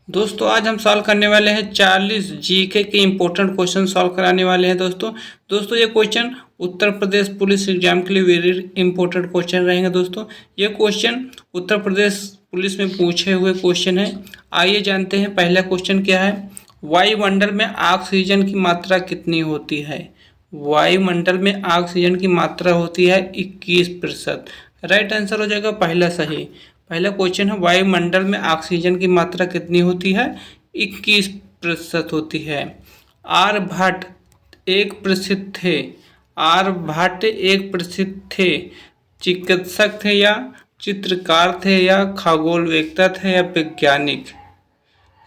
दोस्तों आज हम सॉल्व करने वाले हैं 40 जीके के इम्पोर्टेंट क्वेश्चन सॉल्व कराने वाले हैं। दोस्तों ये question Uttar Pradesh police exam के लिए वेरी इम्पोर्टेंट क्वेश्चन रहेंगे। दोस्तों ये क्वेश्चन उत्तर प्रदेश पुलिस में पूछे हुए क्वेश्चन है। आइए जानते हैं पहला क्वेश्चन क्या है। वायुमंडल में ऑक्सीजन की मात्रा कितनी होती है। वायुमंडल में ऑक्सीजन की मात्रा होती है 21%। राइट आंसर हो जाएगा पहला सही। पहला क्वेश्चन है वायुमंडल में ऑक्सीजन की मात्रा कितनी होती है 21% होती है। आर्यभट्ट एक प्रसिद्ध थे। आर्यभट्ट एक प्रसिद्ध थे, चिकित्सक थे या चित्रकार थे या खगोलवेत्ता थे या वैज्ञानिक।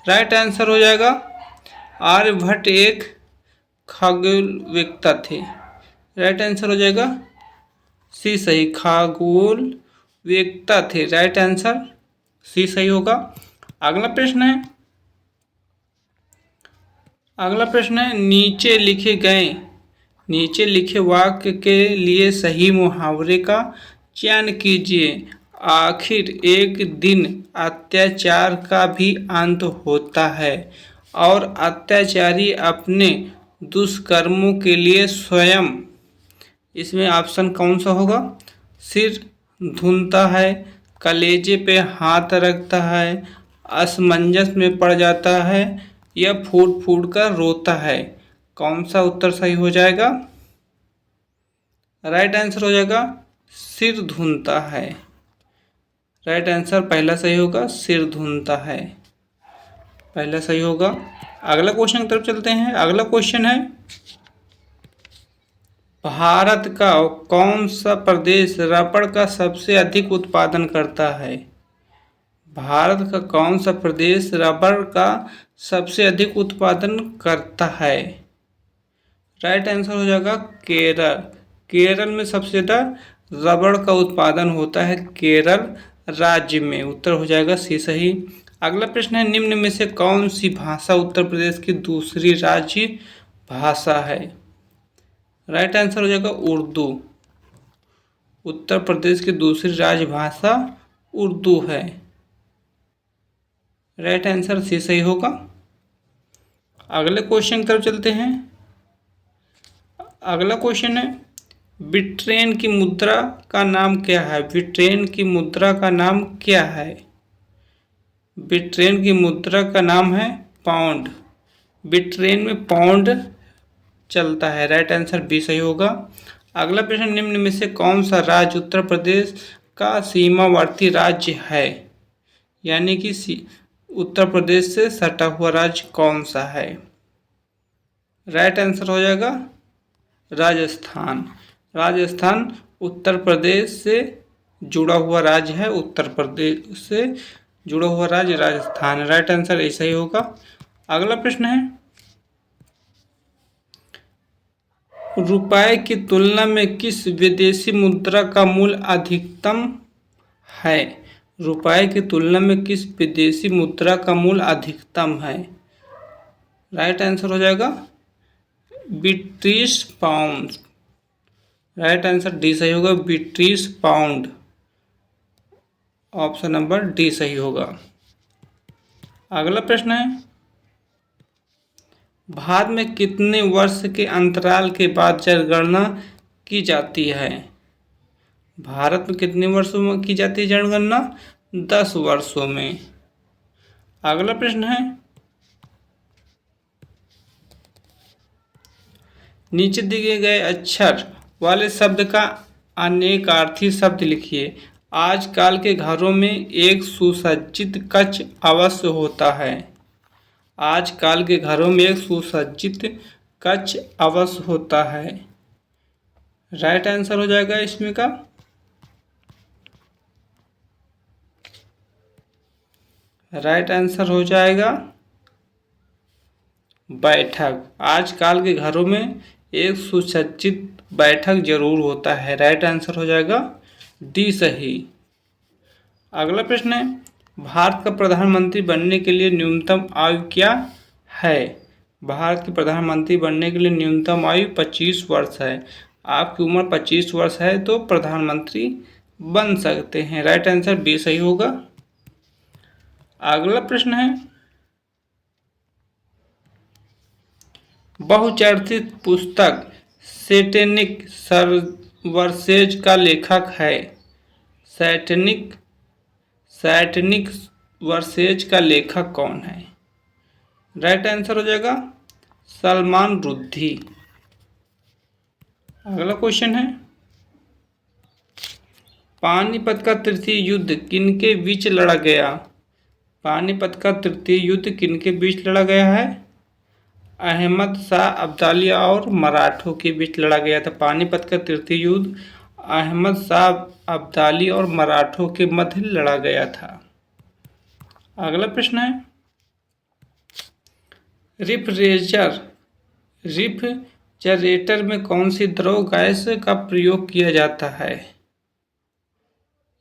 राइट आंसर हो जाएगा आर्यभट्ट एक खगोलवेत्ता थे। राइट आंसर हो जाएगा सी सही, खगोलवेत्ता थे। राइट आंसर सी सही होगा। अगला प्रश्न है नीचे लिखे वाक्य के लिए सही मुहावरे का चयन कीजिए। आखिर एक दिन अत्याचार का भी अंत होता है और अत्याचारी अपने दुष्कर्मों के लिए स्वयं, इसमें ऑप्शन कौन सा होगा। सिर धुनता है, कलेजे पे हाथ रखता है, असमंजस में पड़ जाता है या फूट फूट कर रोता है। कौन सा उत्तर सही हो जाएगा। राइट आंसर हो जाएगा सिर धुनता है। राइट आंसर पहला सही होगा, सिर धुनता है, पहला सही होगा। अगला क्वेश्चन की तरफ चलते हैं। अगला क्वेश्चन है भारत का कौन सा प्रदेश रबड़ का सबसे अधिक उत्पादन करता है। भारत का कौन सा प्रदेश रबड़ का सबसे अधिक उत्पादन करता है। राइट आंसर हो जाएगा केरल। केरल में सबसे ज़्यादा रबड़ का उत्पादन होता है केरल राज्य में। उत्तर हो जाएगा सी सही। अगला प्रश्न है निम्न में से कौन सी भाषा उत्तर प्रदेश की दूसरी राज्य भाषा है। राइट आंसर हो जाएगा उर्दू। उत्तर प्रदेश की दूसरी राजभाषा उर्दू है। राइट आंसर सी सही होगा। अगले क्वेश्चन की तरफ चलते हैं। अगला क्वेश्चन है ब्रिटेन की मुद्रा का नाम क्या है। ब्रिटेन की मुद्रा का नाम क्या है। ब्रिटेन की मुद्रा का नाम है पाउंड। ब्रिटेन में पाउंड चलता है। राइट आंसर बी सही होगा। अगला प्रश्न निम्न में से कौन सा राज्य उत्तर प्रदेश का सीमावर्ती राज्य है। यानी कि उत्तर प्रदेश से सटा हुआ राज्य कौन सा है। राइट आंसर हो जाएगा राजस्थान। राजस्थान उत्तर प्रदेश से जुड़ा हुआ राज्य है। उत्तर प्रदेश से जुड़ा हुआ राज्य राजस्थान। राइट आंसर ऐसा ही होगा। अगला प्रश्न है रुपए की तुलना में किस विदेशी मुद्रा का मूल्य अधिकतम है। रुपए की तुलना में किस विदेशी मुद्रा का मूल्य अधिकतम है। राइट आंसर हो जाएगा British pound. Right answer D सही होगा, British pound. Option number D सही होगा। अगला प्रश्न है भारत में कितने वर्ष के अंतराल के बाद जनगणना की जाती है। भारत में कितने वर्षों में की जाती है जनगणना। 10 वर्षों में। अगला प्रश्न है नीचे दिए गए अक्षर वाले शब्द का अनेकार्थी शब्द लिखिए। आजकल के घरों में एक सुसज्जित कक्ष अवश्य होता है। आजकल के घरों में एक सुसज्जित कक्ष अवश्य होता है। राइट आंसर हो जाएगा इसमें का राइट आंसर हो जाएगा बैठक। आजकल के घरों में एक सुसज्जित बैठक जरूर होता है। राइट आंसर हो जाएगा डी सही। अगला प्रश्न है भारत का प्रधानमंत्री बनने के लिए न्यूनतम आयु क्या है। भारत के प्रधानमंत्री बनने के लिए न्यूनतम आयु 25 वर्ष है। आपकी उम्र 25 वर्ष है तो प्रधानमंत्री बन सकते हैं। राइट आंसर बी सही होगा। अगला प्रश्न है बहुचर्चित पुस्तक सैटेनिक वर्सेज का लेखक है? सैटेनिक सैटेनिक वर्सेज का लेखक कौन है? राइट आंसर हो जाएगा सलमान रुश्दी। अगला क्वेश्चन है, पानीपत का तृतीय युद्ध किनके बीच लड़ा गया? पानीपत का तृतीय युद्ध किनके बीच लड़ा गया है? अहमद शाह अब्दाली और मराठों के बीच लड़ा गया था। पानीपत का तृतीय युद्ध अहमद शाह अब्दाली और मराठों के मध्य लड़ा गया था। अगला प्रश्न है, रेफ्रिजरेटर में कौन सी द्रव गैस का प्रयोग किया जाता है?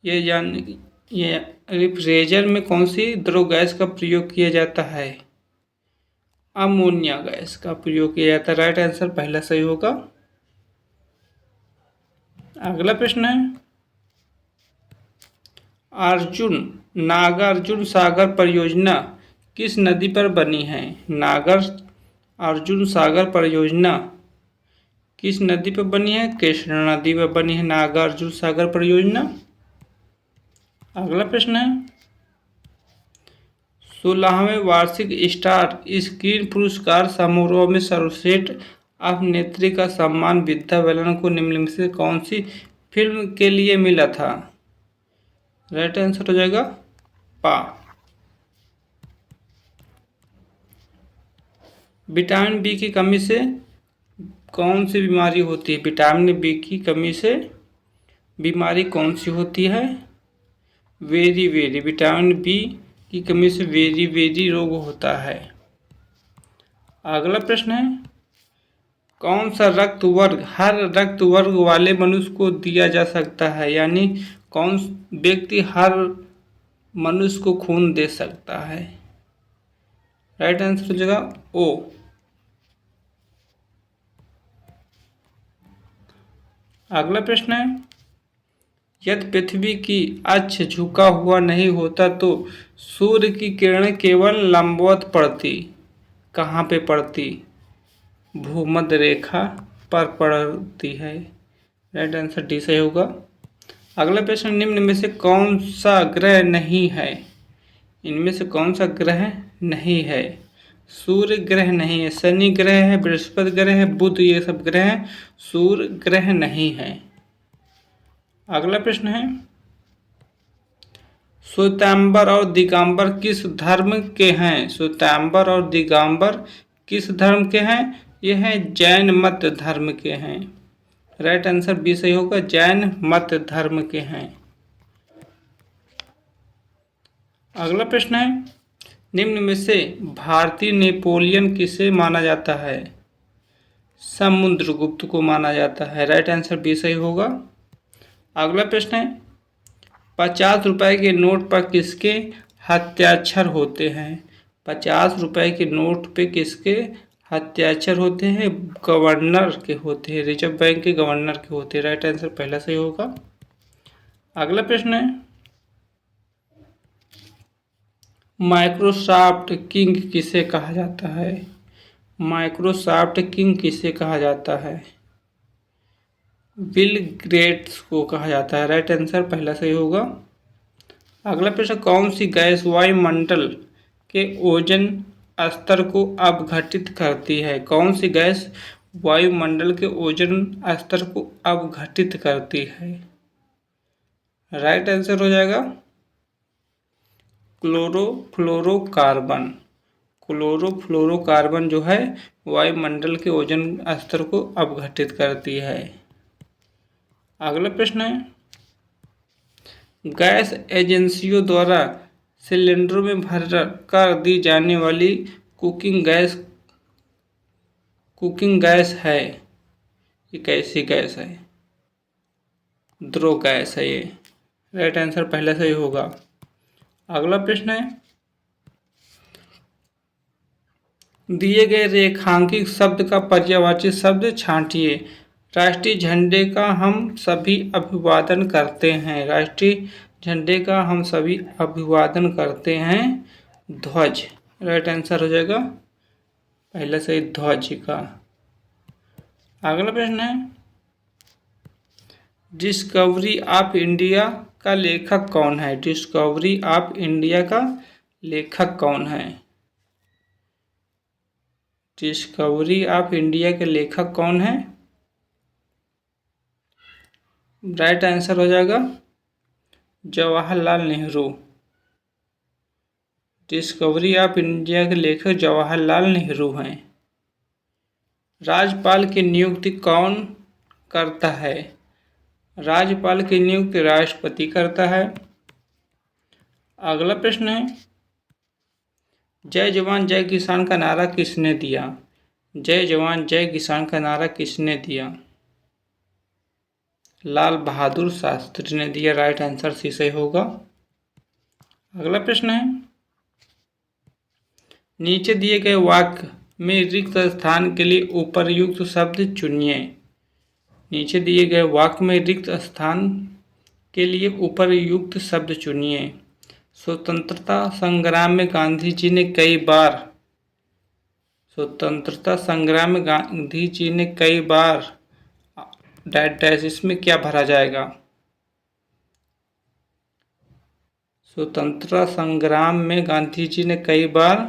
ये रेफ्रिजरेटर में कौन सी द्रव गैस का प्रयोग किया जाता है? अमोनिया गैस का प्रयोग किया जाता है। राइट आंसर पहला सही होगा। अगला प्रश्न है, नागार्जुन सागर परियोजना किस नदी पर बनी है? नागार्जुन सागर परियोजना किस नदी पर बनी है? कृष्णा नदी पर बनी है नागार्जुन सागर परियोजना। अगला प्रश्न है, 16वें वार्षिक स्टार स्क्रीन पुरस्कार समारोह में सर्वश्रेष्ठ अभिनेत्री का सम्मान विद्या बालन को निम्नलिखित में से कौन सी फिल्म के लिए मिला था? राइट आंसर हो जाएगा पा। विटामिन बी की कमी से कौन सी बीमारी होती है? विटामिन बी की कमी से बीमारी कौन सी होती है? वेरी विटामिन बी की कमी से वेरी रोग होता है। अगला प्रश्न है, कौन सा रक्त वर्ग हर रक्त वर्ग वाले मनुष्य को दिया जा सकता है? यानी कौन व्यक्ति हर मनुष्य को खून दे सकता है? राइट आंसर हो जाएगा ओ। अगला प्रश्न है, यदि पृथ्वी की अक्ष झुका हुआ नहीं होता तो सूर्य की किरणें केवल लंबवत पड़ती। कहाँ पे पड़ती? भूमध्य रेखा पर पड़ती है। राइट आंसर डी सही होगा। अगला प्रश्न, निम्न में से कौन सा ग्रह नहीं है? इनमें से कौन सा ग्रह नहीं है? सूर्य ग्रह नहीं है, शनि ग्रह है, बृहस्पति ग्रह है, बुध, ये सब ग्रह हैं। सूर्य ग्रह नहीं है। अगला प्रश्न है, श्वेतांबर और दिगंबर किस धर्म के हैं? श्वेतांबर और दिगंबर किस धर्म के हैं? यह है जैन मत धर्म के हैं। राइट आंसर बी सही होगा, जैन मत धर्म के हैं। अगला प्रश्न है, निम्न में से भारतीय नेपोलियन किसे माना जाता है? समुद्रगुप्त को माना जाता है। राइट आंसर बी सही होगा। अगला प्रश्न है, 50 रुपए के नोट पर किसके हस्ताक्षर होते हैं? 50 रुपए के नोट पे किसके हस्ताक्षर होते हैं? गवर्नर के होते हैं, रिजर्व बैंक के गवर्नर के होते हैं। राइट आंसर पहला सही होगा। अगला प्रश्न है, माइक्रोसॉफ्ट किंग किसे कहा जाता है? माइक्रोसॉफ्ट किंग किसे कहा जाता है? बिल गेट्स को कहा जाता है। राइट आंसर पहला सही होगा। अगला प्रश्न, कौन सी गैस वायुमंडल के ओजोन स्तर को अपघटित करती है? कौन सी गैस वायुमंडल के ओजोन स्तर को अपघटित करती है? राइट आंसर हो जाएगा क्लोरोफ्लोरोकार्बन। क्लोरोफ्लोरोकार्बन जो है वायुमंडल के ओजोन स्तर को अपघटित करती है। अगला प्रश्न है, गैस एजेंसियों द्वारा सिलेंडरों में भर कर दी जाने वाली कुकिंग गैस है, ये कैसी गैस है? द्रव गैस है ये। राइट आंसर पहला सही होगा। अगला प्रश्न है, दिए गए रेखांकित शब्द का पर्यायवाची शब्द छांटिए। राष्ट्रीय झंडे का हम सभी अभिवादन करते हैं। राष्ट्रीय झंडे का हम सभी अभिवादन करते हैं ध्वज। राइट आंसर हो जाएगा पहले से ध्वज का। अगला प्रश्न है, डिस्कवरी ऑफ इंडिया का लेखक कौन है? डिस्कवरी ऑफ इंडिया का लेखक कौन है? डिस्कवरी ऑफ इंडिया के लेखक कौन है? राइट आंसर हो जाएगा Jawaharlal Nehru. Discovery of India के लेखक जवाहरलाल नेहरू हैं। राज्यपाल की नियुक्ति कौन करता है? राज्यपाल की नियुक्ति राष्ट्रपति करता है। अगला प्रश्न है, जय जवान जय किसान का नारा किसने दिया? जय जवान जय किसान का नारा किसने दिया? लाल बहादुर शास्त्री ने दिया। राइट आंसर सी सही होगा। अगला प्रश्न है, नीचे दिए गए वाक्य में रिक्त स्थान के लिए उपर्युक्त शब्द चुनिए। नीचे दिए गए वाक्य में रिक्त स्थान के लिए उपर्युक्त शब्द चुनिए। स्वतंत्रता संग्राम में गांधी जी ने कई बार, स्वतंत्रता संग्राम में गांधी जी ने कई बार डैश डैश, इसमें क्या भरा जाएगा? स्वतंत्रता संग्राम में गांधी जी ने कई बार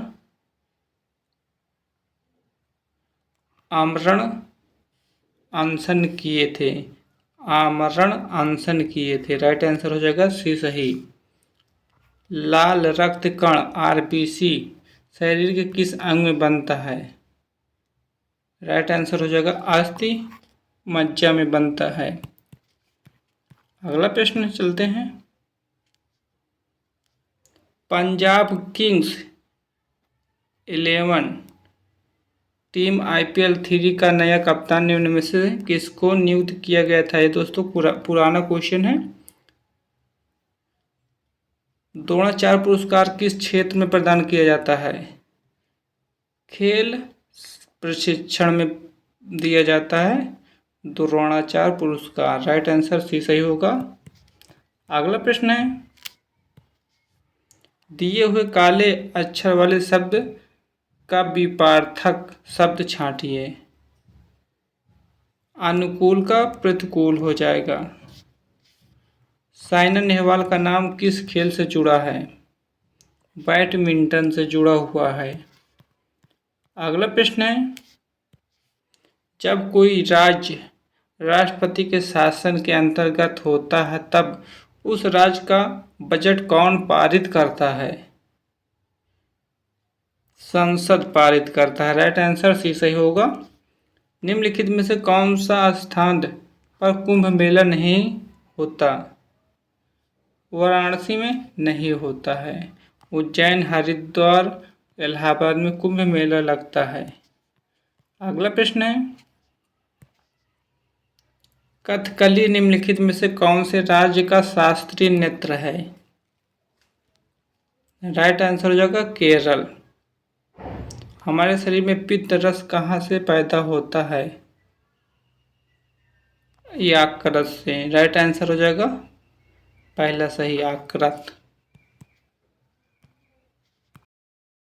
आमरण अनशन किए थे। आमरण अनशन किए थे। राइट आंसर हो जाएगा सी सही। लाल रक्त कण आरबीसी शरीर के किस अंग में बनता है? राइट आंसर हो जाएगा अस्थि मज्जा में बनता है। अगला प्रश्न चलते हैं, पंजाब किंग्स 11 टीम IPL 3 का नया कप्तान निम्न में से किसको नियुक्त किया गया था? ये दोस्तों पुराना क्वेश्चन है। द्रोणाचार्य पुरस्कार किस क्षेत्र में प्रदान किया जाता है? खेल प्रशिक्षण में दिया जाता है द्रोणाचार्य पुरस्कार। राइट आंसर सी सही होगा। अगला प्रश्न है, दिए हुए काले अक्षर वाले शब्द का विपार्थक शब्द छांटिए। अनुकूल का प्रतिकूल हो जाएगा। साइना नेहवाल का नाम किस खेल से जुड़ा है? बैडमिंटन से जुड़ा हुआ है। अगला प्रश्न है, जब कोई राज्य राष्ट्रपति के शासन के अंतर्गत होता है तब उस राज्य का बजट कौन पारित करता है? संसद पारित करता है। राइट आंसर सी सही होगा। निम्नलिखित में से कौन सा स्थान पर कुंभ मेला नहीं होता? वाराणसी में नहीं होता है। उज्जैन, हरिद्वार, इलाहाबाद में कुंभ मेला लगता है। अगला प्रश्न है, कथकली निम्नलिखित में से कौन से राज्य का शास्त्रीय नृत्य है? राइट आंसर हो जाएगा केरल। हमारे शरीर में पित्त रस कहाँ से पैदा होता है? यकृत से। राइट आंसर हो जाएगा पहला सही, यकृत।